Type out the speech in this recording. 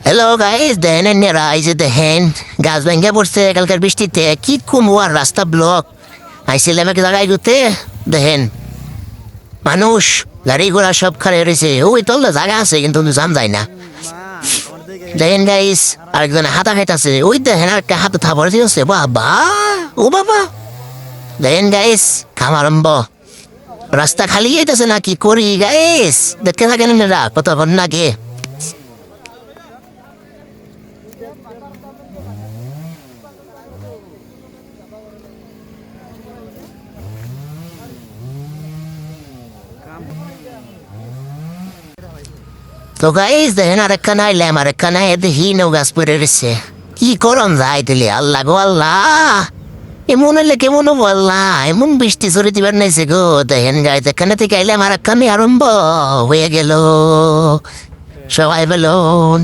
Hello guys, দেখেন এনারা এই যে দেখেন গাছ ভেঙে পড়ছে কালকার বৃষ্টিতে। কি কুমুয়ার রাস্তা ব্লক। আইছিলাম এক জায়গায় ঘুরতে, দেখেন মানুষ গাড়ি ঘোড়া সব খারে রয়েছে। ওই তো জায়গা আছে কিন্তু জাম যায় না। দেখেন গাইস, আরেকজন হাতা খাইতেছে। ওই দেখেন আর একটা হাতে থাপড় দিয়েছে। বাবা, ও বাবা। দেখেন গাইস, খামারম্ব রাস্তা খালি যাইতেছে না, কি করি গাইস? দেখতে থাকেন এনারা কতক্ষণ নাকি। তো গাইস দেখেন আরেকটা নাইলাম, আরেকটা নাই দেখি নৌ গাছ পরে রয়েছে। কি করম যাই দিলে, আল্লাহ গো আল্লাহ। এমন হলে কেমন হবো আল্লাহ, এমন বৃষ্টি চড়ে দিবার নাইছে গো। দেখেন গাইস এখানে থেকে আইলাম, আর একখানে আরম্ভ হয়ে গেল। সবাই বলুন